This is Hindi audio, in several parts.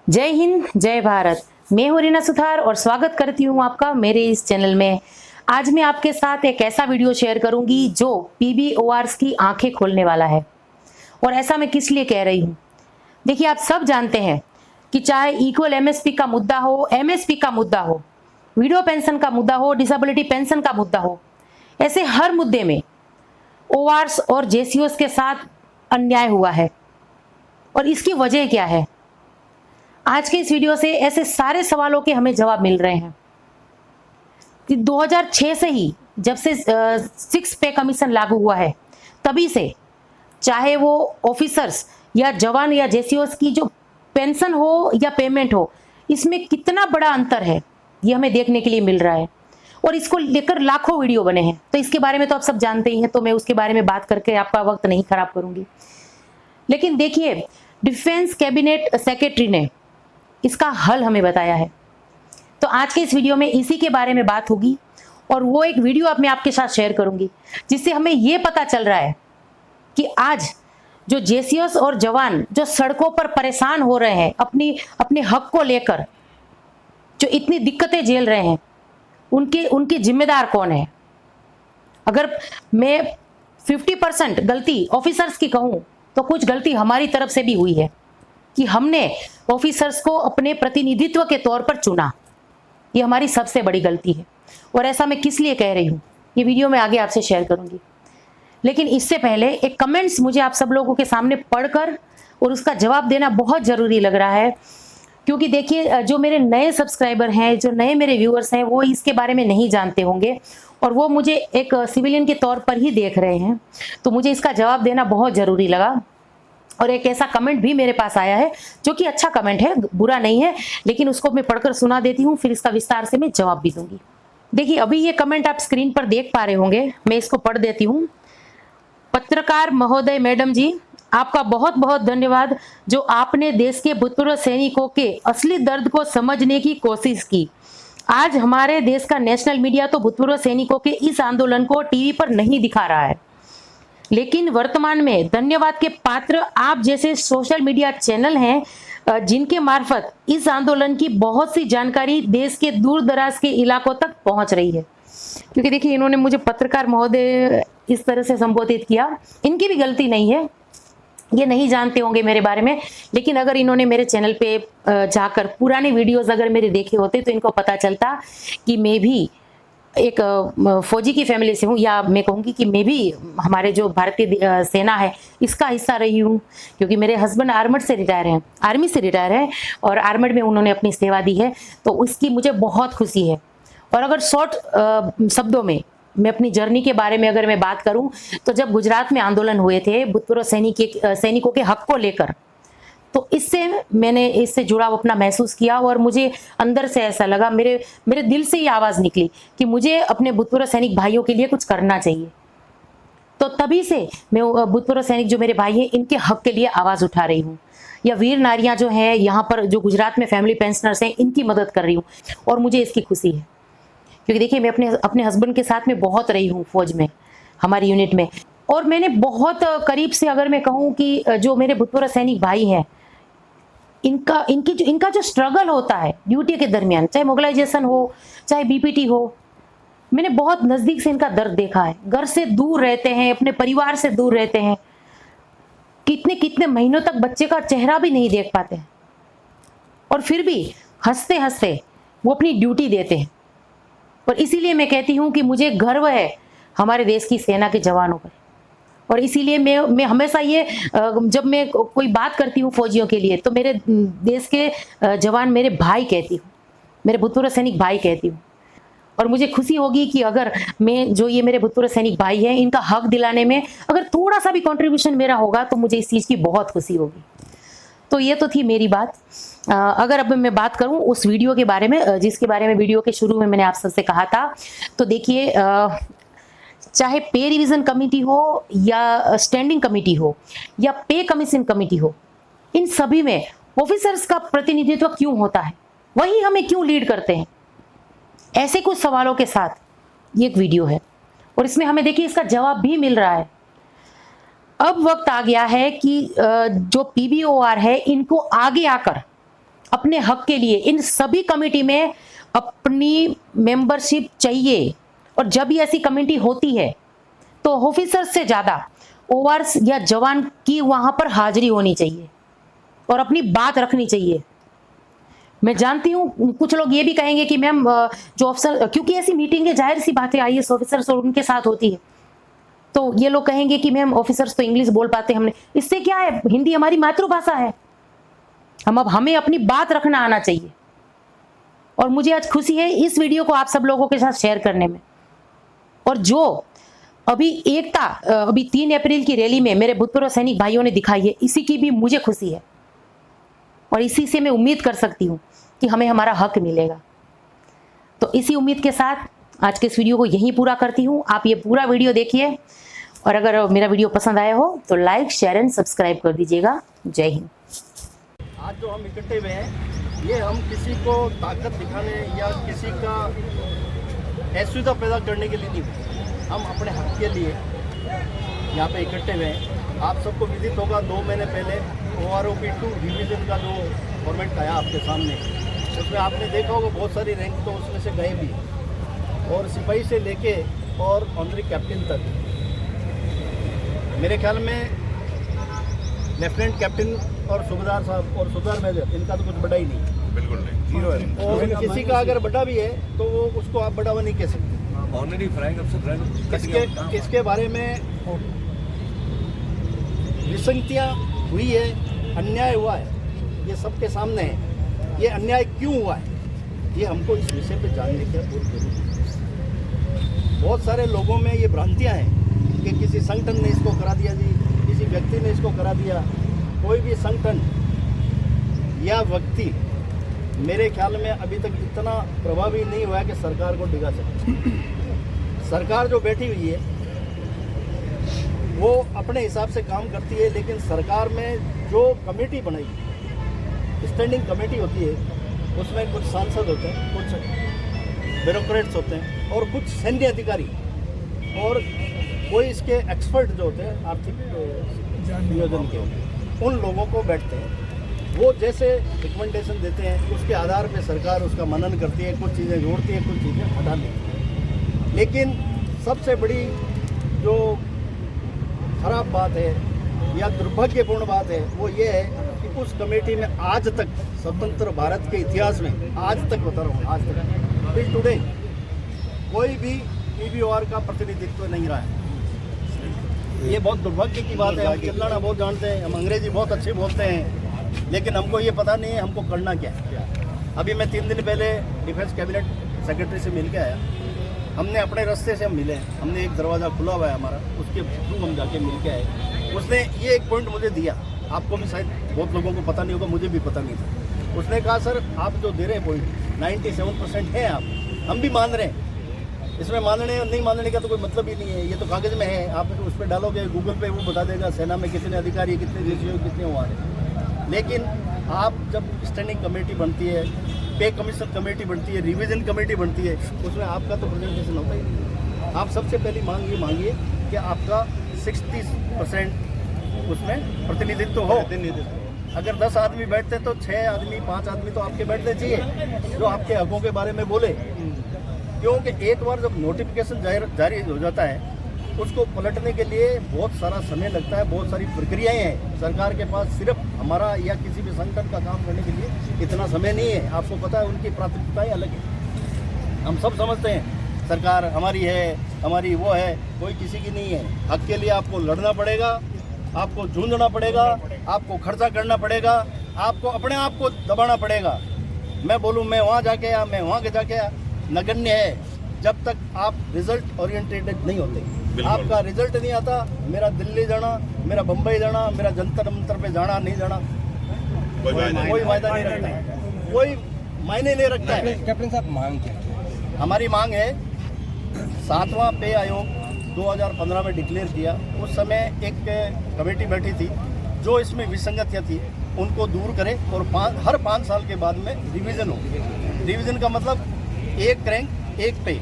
जय हिंद, जय भारत। मैं हूं रीना सुथार और स्वागत करती हूं आपका मेरे इस चैनल में। आज मैं आपके साथ एक ऐसा वीडियो शेयर करूंगी जो पीबीओआर्स की आंखें खोलने वाला है। और ऐसा मैं किस लिए कह रही हूं? देखिए, आप सब जानते हैं कि चाहे इक्वल एमएसपी का मुद्दा हो, एमएसपी का मुद्दा हो, विडो पेंशन का मुद्दा हो, डिसेबिलिटी पेंशन का मुद्दा हो, ऐसे हर मुद्दे में ओआर्स और जेसीओस के साथ अन्याय हुआ है। और इसकी वजह क्या है? आज के इस वीडियो से ऐसे सारे सवालों के हमें जवाब मिल रहे हैं कि 2006 से ही, जब से 6 पे कमीशन लागू हुआ है, तभी से चाहे वो ऑफिसर्स या जवान या जेसीओस की जो पेंशन हो या पेमेंट हो, इसमें कितना बड़ा अंतर है ये हमें देखने के लिए मिल रहा है। और इसको लेकर लाखों वीडियो बने हैं, तो इसके बारे में तो आप सब जानते ही हैं, तो मैं उसके बारे में बात करके आपका वक्त नहीं खराब करूंगी। लेकिन देखिए, डिफेंस कैबिनेट सेक्रेटरी ने इसका हल हमें बताया है। तो आज के इस वीडियो में इसी के बारे में बात होगी और वो एक वीडियो मैं आपके साथ शेयर करूंगी जिससे हमें ये पता चल रहा है कि आज जो जेसीओस और जवान जो सड़कों पर परेशान हो रहे हैं अपने हक को लेकर, जो इतनी दिक्कतें झेल रहे हैं, उनके जिम्मेदार कौन है। अगर मैं 50% गलती ऑफिसर्स की कहूं तो कुछ गलती हमारी तरफ से भी हुई है कि हमने ऑफिसर्स को अपने प्रतिनिधित्व के तौर पर चुना। ये हमारी सबसे बड़ी गलती है। और ऐसा मैं किस लिए कह रही हूँ, ये वीडियो में आगे आपसे शेयर करूंगी। लेकिन इससे पहले एक कमेंट्स मुझे आप सब लोगों के सामने पढ़कर और उसका जवाब देना बहुत जरूरी लग रहा है, क्योंकि देखिए, जो मेरे नए सब्सक्राइबर हैं, जो नए मेरे व्यूअर्स हैं, वो इसके बारे में नहीं जानते होंगे और वो मुझे एक सिविलियन के तौर पर ही देख रहे हैं। तो मुझे इसका जवाब देना बहुत जरूरी लगा। और एक ऐसा कमेंट भी मेरे पास आया है जो कि अच्छा कमेंट है, बुरा नहीं है, लेकिन उसको मैं पढ़कर सुना देती हूँ, फिर इसका विस्तार से मैं जवाब भी दूंगी। देखिए, अभी ये कमेंट आप स्क्रीन पर देख पा रहे होंगे, मैं इसको पढ़ देती हूँ। पत्रकार महोदय मैडम जी, आपका बहुत बहुत धन्यवाद जो आपने देश के भूतपूर्व सैनिकों के असली दर्द को समझने की कोशिश की। आज हमारे देश का नेशनल मीडिया तो भूतपूर्व सैनिकों के इस आंदोलन को टीवी पर नहीं दिखा रहा है, लेकिन वर्तमान में धन्यवाद के पात्र आप जैसे सोशल मीडिया चैनल हैं जिनके मार्फत इस आंदोलन की बहुत सी जानकारी देश के दूर दराज के इलाकों तक पहुंच रही है। क्योंकि देखिए, इन्होंने मुझे पत्रकार महोदय इस तरह से संबोधित किया, इनकी भी गलती नहीं है, ये नहीं जानते होंगे मेरे बारे में, लेकिन अगर इन्होंने मेरे चैनल पे जाकर पुराने वीडियोस अगर मेरे देखे होते तो इनको पता चलता कि मैं भी एक फौजी की फैमिली से हूँ, या मैं कहूँगी कि मैं भी हमारे जो भारतीय सेना है इसका हिस्सा रही हूँ। क्योंकि मेरे हस्बैंड आर्मड से रिटायर हैं, आर्मी से रिटायर हैं और आर्मड में उन्होंने अपनी सेवा दी है, तो उसकी मुझे बहुत खुशी है। और अगर शॉर्ट शब्दों में मैं अपनी जर्नी के बारे में अगर मैं बात करूँ, तो जब गुजरात में आंदोलन हुए थे भूतपूर्व सैनिकों के हक को लेकर, तो मैंने इससे जुड़ाव अपना महसूस किया और मुझे अंदर से ऐसा लगा, मेरे दिल से ही आवाज निकली कि मुझे अपने भूतपूर्व सैनिक भाइयों के लिए कुछ करना चाहिए। तो तभी से मैं भूतपूर्व सैनिक जो मेरे भाई हैं, इनके हक के लिए आवाज उठा रही हूँ, या वीर नारियां जो हैं यहाँ पर जो गुजरात में फैमिली पेंशनर्स हैं, इनकी मदद कर रही हूँ और मुझे इसकी खुशी है। क्योंकि देखिए, मैं अपने हस्बैंड के साथ में बहुत रही हूँ फौज में, हमारी यूनिट में, और मैंने बहुत करीब से अगर मैं कहूँ कि जो मेरे भूतपूर्व सैनिक भाई हैं, इनका जो स्ट्रगल होता है ड्यूटी के दरमियान, चाहे मोबिलाइजेशन हो चाहे बीपीटी हो, मैंने बहुत नजदीक से इनका दर्द देखा है। घर से दूर रहते हैं, अपने परिवार से दूर रहते हैं, कितने कितने महीनों तक बच्चे का चेहरा भी नहीं देख पाते हैं, और फिर भी हंसते हंसते वो अपनी ड्यूटी देते हैं। और इसीलिए मैं कहती हूँ कि मुझे गर्व है हमारे देश की सेना के जवानों पर। और इसीलिए मैं हमेशा ये, जब मैं कोई बात करती हूँ फौजियों के लिए, तो मेरे देश के जवान मेरे भाई कहती हूँ, मेरे भूतपूर्व सैनिक भाई कहती हूँ। और मुझे खुशी होगी कि अगर मैं जो ये मेरे भूतपूर्व सैनिक भाई हैं, इनका हक दिलाने में अगर थोड़ा सा भी कंट्रीब्यूशन मेरा होगा, तो मुझे इस चीज़ की बहुत खुशी होगी। तो ये तो थी मेरी बात। अगर अब मैं बात करूँ उस वीडियो के बारे में, जिसके बारे में वीडियो के शुरू में मैंने आप सबसे कहा था, तो देखिए, चाहे पे रिवीजन कमेटी हो या स्टैंडिंग कमेटी हो या पे कमीशन कमेटी हो, इन सभी में ऑफिसर्स का प्रतिनिधित्व क्यों होता है, वही हमें क्यों लीड करते हैं? ऐसे कुछ सवालों के साथ ये एक वीडियो है और इसमें हमें देखिए इसका जवाब भी मिल रहा है। अब वक्त आ गया है कि जो पीबीओआर है, इनको आगे आकर अपने हक के लिए इन सभी कमेटी में अपनी मेंबरशिप चाहिए। और जब भी ऐसी कमेटी होती है तो ऑफिसर से ज़्यादा ओआरस या जवान की वहाँ पर हाजिरी होनी चाहिए और अपनी बात रखनी चाहिए। मैं जानती हूँ कुछ लोग ये भी कहेंगे कि मैम जो अफसर, क्योंकि ऐसी मीटिंग है जाहिर सी बात है आईएएस ऑफिसर्स और उनके साथ होती है, तो ये लोग कहेंगे कि मैम ऑफिसर्स तो इंग्लिश बोल पाते हैं, हमने इससे क्या है, हिंदी हमारी मातृभाषा है। हमें अपनी बात रखना आना चाहिए। और मुझे आज खुशी है इस वीडियो को आप सब लोगों के साथ शेयर करने में। और जो अभी एकता अभी 3 अप्रैल की रैली में मेरे भूतपूर्व सैनिक भाइयों ने दिखाई है, इसी की भी मुझे खुशी है और इसी से मैं उम्मीद कर सकती हूँ कि हमें हमारा हक मिलेगा। तो इसी उम्मीद के साथ आज के इस वीडियो को यहीं पूरा करती हूँ। आप ये पूरा वीडियो देखिए और अगर मेरा वीडियो पसंद आया हो तो लाइक, शेयर एंड सब्सक्राइब कर दीजिएगा। जय हिंद। आज जो हम इकट्ठे हुए हैं, ये हम किसी को ताकत दिखाने या किसी का असुविधा पैदा करने के लिए नहीं हुए। हम अपने हक के लिए यहाँ पे इकट्ठे हुए हैं। आप सबको विदित होगा 2 महीने पहले OROP-2 रिवीजन का जो फॉर्मेट आया आपके सामने, उसमें आपने देखा होगा बहुत सारी रैंक तो उसमें से गए भी, और सिपाही से लेके और ऑनरी कैप्टन तक। मेरे ख्याल में लेफ्टिनेंट कैप्टन और सूबेदार साहब और सूबेदार मेजर, इनका तो कुछ बड़ा ही नहीं, बिल्कुल नहीं, जीरो है। और किसी का अगर बड़ा भी है तो वो उसको आप बड़ा नहीं कह सकते। ऑनरी फ्रैंक अफसर इसके बारे में विसंगतियाँ हुई है, अन्याय हुआ है, ये सबके सामने है। ये अन्याय क्यों हुआ है, ये हमको इस विषय पे जानने की बहुत जरूरी है। बहुत सारे लोगों में ये भ्रांतियाँ हैं कि किसी संगठन ने इसको करा दिया जी, किसी व्यक्ति ने इसको करा दिया। कोई भी संगठन या व्यक्ति मेरे ख्याल में अभी तक इतना प्रभावी नहीं हुआ है कि सरकार को डिगा सके। सरकार जो बैठी हुई है वो अपने हिसाब से काम करती है, लेकिन सरकार में जो कमेटी बनाई, स्टैंडिंग कमेटी होती है, उसमें कुछ सांसद होते हैं, कुछ ब्यूरोक्रेट्स होते हैं और कुछ सैन्य अधिकारी और कोई इसके एक्सपर्ट जो होते हैं आर्थिक नियोजन के, उन लोगों को बैठते हैं। वो जैसे रिकमेंडेशन देते हैं उसके आधार पे सरकार उसका मनन करती है, कुछ चीज़ें जोड़ती है, कुछ चीज़ें हटा देती है। लेकिन सबसे बड़ी जो खराब बात है या दुर्भाग्यपूर्ण बात है वो ये है कि उस कमेटी में आज तक, स्वतंत्र भारत के इतिहास में आज तक, बता रहा हूँ आज तक, टिल टुडे कोई भी PBOR का प्रतिनिधित्व नहीं रहा है। ये बहुत दुर्भाग्य की बात है। हम चिल्लाना बहुत जानते हैं, हम अंग्रेजी बहुत अच्छे बोलते हैं, लेकिन हमको ये पता नहीं है हमको करना क्या है। अभी मैं 3 दिन पहले डिफेंस कैबिनेट सेक्रेटरी से मिल के आया। हमने अपने रास्ते से हम मिले, हमने एक दरवाज़ा खुला हुआ है हमारा, उसके थ्रू हम जाके मिल के आए। उसने ये एक पॉइंट मुझे दिया, आपको भी शायद बहुत लोगों को पता नहीं होगा, मुझे भी पता नहीं था। उसने कहा सर आप जो दे रहे हैं पॉइंट 97% है, आप हम भी मान रहे हैं, इसमें मानने और नहीं मानने का तो कोई मतलब ही नहीं है। ये तो कागज़ में है, आप उस पर डालोगे गूगल पे, वो बता देगा सेना में कितने अधिकारी, कितने देशी, कितने हुआ है। लेकिन आप जब स्टैंडिंग कमेटी बनती है, पे कमीशन कमेटी बनती है, रिवीजन कमेटी बनती है, उसमें आपका तो प्रेजेंटेशन होता ही नहीं। आप सबसे पहली मांग ये मांगिए कि आपका 60% उसमें प्रतिनिधित्व हो। अगर 10 आदमी बैठते तो 6 आदमी 5 आदमी तो आपके बैठने चाहिए जो आपके हकों के बारे में बोले। क्योंकि एक बार जब नोटिफिकेशन जारी हो जाता है उसको पलटने के लिए बहुत सारा समय लगता है, बहुत सारी प्रक्रियाएं हैं। सरकार के पास सिर्फ हमारा या किसी भी संगठन का काम करने के लिए इतना समय नहीं है। आपको पता है उनकी प्राथमिकताएं अलग है। हम सब समझते हैं सरकार हमारी है, हमारी वो है, कोई किसी की नहीं है। हक के लिए आपको लड़ना पड़ेगा, आपको जूझना पड़ेगा, आपको खर्चा करना पड़ेगा, आपको अपने आप को दबाना पड़ेगा। मैं बोलूँ मैं वहाँ जाके आया, मैं वहाँ के जाके आया, नगण्य है जब तक आप रिजल्ट ओरिएंटेड नहीं होते। आपका रिजल्ट नहीं आता, मेरा दिल्ली जाना, मेरा बम्बई जाना, मेरा जंतर मंतर पे जाना नहीं जाना कोई वायदा नहीं रखता है, कोई मायने नहीं रखता है। कैप्टन साहब मांग क्या? हमारी मांग है 7वां पे आयोग 2015 में डिक्लेयर किया। उस समय एक कमेटी बैठी थी जो इसमें विसंगतियाँ थी उनको दूर करे और हर 5 साल के बाद में रिवीजन हो। रिवीजन का मतलब एक रैंक एक पे।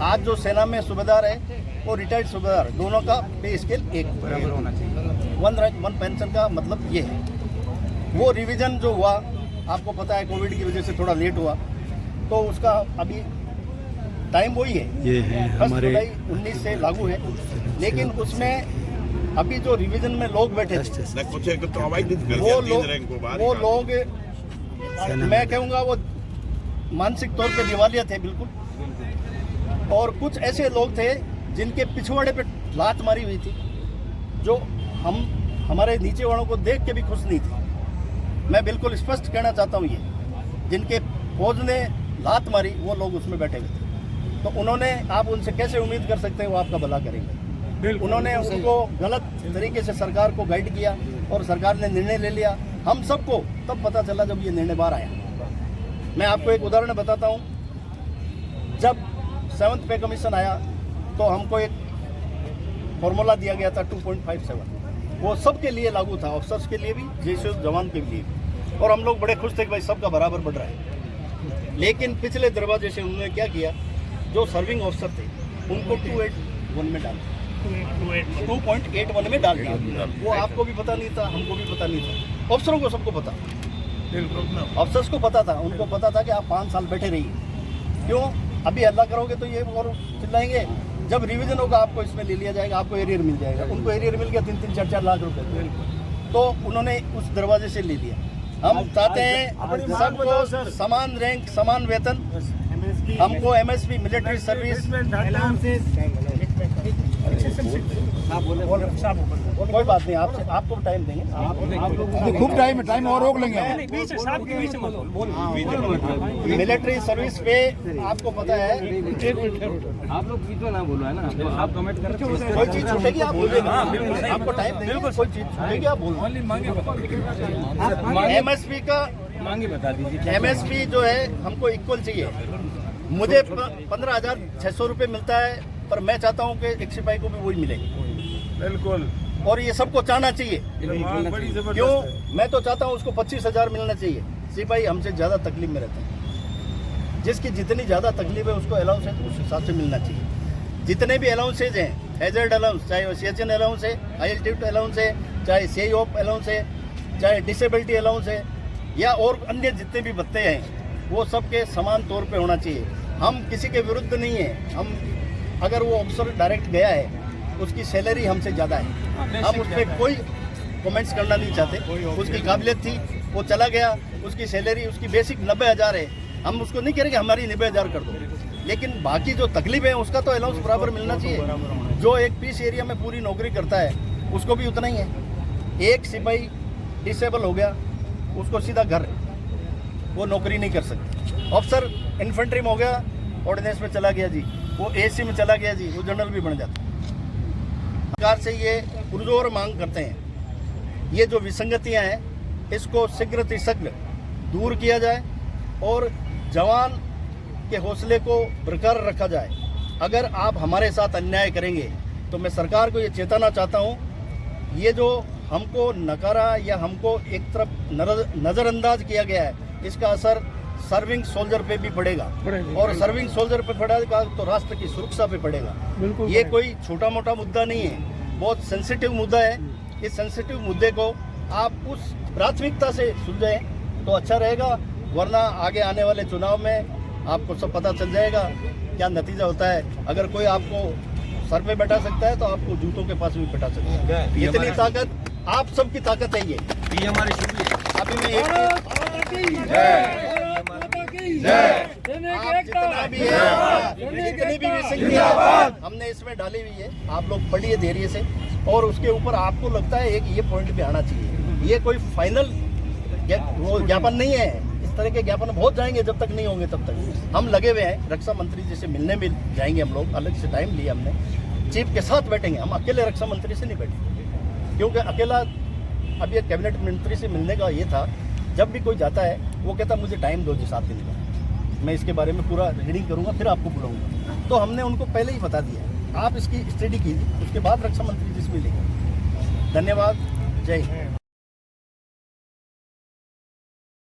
आज जो सेना में सूबेदार है और रिटायर्ड सूबेदार दोनों का पे स्केल एक बराबर होना चाहिए। 1 रैंक 1 पेंशन का मतलब ये है। वो रिवीजन जो हुआ आपको पता है कोविड की वजह से थोड़ा लेट हुआ, तो उसका अभी टाइम वही है, ये है 1 हमारे जुलाई 19 से लागू है। लेकिन उसमें अभी जो रिवीजन में लोग बैठे थे वो लोग मैं कहूँगा वो मानसिक तौर पे दिवालिया थे बिल्कुल। और कुछ ऐसे लोग थे जिनके पिछवाड़े पे लात मारी हुई थी, जो हमारे नीचे वालों को देख के भी खुश नहीं थे। मैं बिल्कुल स्पष्ट कहना चाहता हूँ, ये जिनके फौज ने लात मारी वो लोग उसमें बैठे हुए थे। तो उन्होंने, आप उनसे कैसे उम्मीद कर सकते हैं वो आपका भला करेंगे। उन्होंने उनको गलत तरीके से सरकार को गाइड किया और सरकार ने निर्णय ले लिया। हम सबको तब पता चला जब ये निर्णय बाहर आया। मैं आपको एक उदाहरण बताता हूँ। जब 7th पे कमीशन आया तो हमको एक फॉर्मूला दिया गया था 2.57, वो सबके लिए लागू था, ऑफिसर्स के लिए भी, जैसे जवान के लिए भी। और हम लोग बड़े खुश थे कि भाई सबका बराबर बढ़ रहा है। लेकिन पिछले दरवाजे से उन्होंने क्या किया, जो सर्विंग ऑफिसर थे उनको 281 में डाल 2.81 में डाल दिया। वो आपको भी पता नहीं था, हमको भी पता नहीं था, अफसरों को सबको पता, अफसर्स को पता था, उनको पता था कि आप 5 साल बैठे रहिए। क्यों अभी हल्ला करोगे तो ये और चिल्लाएंगे। जब रिवीजन होगा आपको इसमें ले लिया जाएगा, आपको एरियर मिल जाएगा। उनको एरियर मिल गया 3-3, 4-4 लाख रुपए, तो उन्होंने उस दरवाजे से ले लिया। हम चाहते हैं सबको समान रैंक, समान वेतन, हमको MSP मिलिट्री सर्विस, कोई बात नहीं, आपको टाइम देंगे, खूब टाइम और रोक लेंगे। मिलिट्री सर्विस पे आपको पता है आप लोग बीच में ना बोलो, है ना, तो आप कमेंट कर रहे हो। कोई चीज छूटेगी आप बोलेगा, आपको टाइम देंगे, कोई चीज छूटेगी आप बोलो। MSP का मांगे बता दीजिए। MSP जो है हमको इक्वल चाहिए। मुझे 15,600 रुपये मिलता है, पर मैं चाहता हूँ कि एक सिपाही को भी वही मिले। बिल्कुल, और ये सबको चाहना चाहिए। क्यों, मैं तो चाहता हूँ उसको 25,000 मिलना चाहिए। सिपाही हमसे ज़्यादा तकलीफ में रहता है, जिसकी जितनी ज़्यादा तकलीफ है उसको अलाउंस है उस हिसाब से मिलना चाहिए। जितने भी अलाउंसेज हैं, हैजर्ड अलाउंस, चाहे वो सीएचएन अलाउंस है, ILT अलाउंस है, चाहे CIOP अलाउंस है, चाहे डिसेबिलिटी अलाउंस है, या और अन्य जितने भी भत्ते हैं, वो सबके समान तौर पे होना चाहिए। हम किसी के विरुद्ध नहीं है। हम अगर वो ऑफिसर डायरेक्ट गया है, उसकी सैलरी हमसे ज़्यादा है, हम उस पर कोई कमेंट्स करना नहीं चाहते। उसकी काबिलियत थी, वो चला गया, उसकी सैलरी, उसकी बेसिक 90,000 है। हम उसको नहीं कह रहे कि हमारी 90,000 कर दो, लेकिन बाकी जो तकलीफ है उसका तो अलाउंस बराबर मिलना चाहिए। जो एक पीस एरिया में पूरी नौकरी करता है उसको भी उतना ही है। एक सिपाही डिसेबल हो गया, उसको सीधा घर, वो नौकरी नहीं कर सकते। अफसर इन्फेंट्री में हो गया, ऑर्डिनेंस में चला गया जी, वो AC में चला गया जी, वो जनरल भी बन जाता। सरकार से ये पुरजोर मांग करते हैं, ये जो विसंगतियां हैं इसको शीघ्र दूर किया जाए और जवान के हौसले को बरकरार रखा जाए। अगर आप हमारे साथ अन्याय करेंगे तो मैं सरकार को ये चेताना चाहता हूँ, ये जो हमको नकारा या हमको एक तरफ नज़रअंदाज किया गया है, इसका असर सर्विंग सोल्जर पे भी पड़ेगा। और सर्विंग सोल्जर पे पड़ेगा तो राष्ट्र की सुरक्षा पे पड़ेगा। ये कोई छोटा मोटा मुद्दा नहीं है, बहुत सेंसिटिव मुद्दा है। इस सेंसिटिव मुद्दे को आप उस प्राथमिकता से सुलझाएं तो अच्छा रहेगा, वरना आगे आने वाले चुनाव में आपको सब पता चल जाएगा क्या नतीजा होता है। अगर कोई आपको सर पे बैठा सकता है तो आपको जूतों के पास भी बैठा सकता है। इतनी ताकत आप सबकी ताकत है। ये हमारी अभी मैं एक आप जितना भी है, जितनी भी विसंगतियां हमने इसमें डाली हुई है, आप लोग पढ़िए धैर्य से, और उसके ऊपर आपको लगता है एक ये पॉइंट भी आना चाहिए। ये कोई फाइनल ज्ञापन नहीं है। इस तरह के ज्ञापन बहुत जाएंगे, जब तक नहीं होंगे तब तक हम लगे हुए हैं। रक्षा मंत्री जी से मिलने भी जाएंगे हम लोग, अलग से टाइम लिया हमने, चीफ के साथ बैठेंगे। हम अकेले रक्षा मंत्री से नहीं बैठेंगे, क्योंकि अकेला अब ये कैबिनेट मंत्री से मिलने का ये था, जब भी कोई जाता है वो कहता मुझे टाइम दो जी 7 दिन का, मैं इसके बारे में पूरा रीडिंग करूंगा फिर आपको बुलाऊंगा। तो हमने उनको पहले ही बता दिया, आप इसकी स्टडी कीजिए, उसके बाद रक्षा मंत्री जी से मिलेंगे। धन्यवाद, जय हिंद।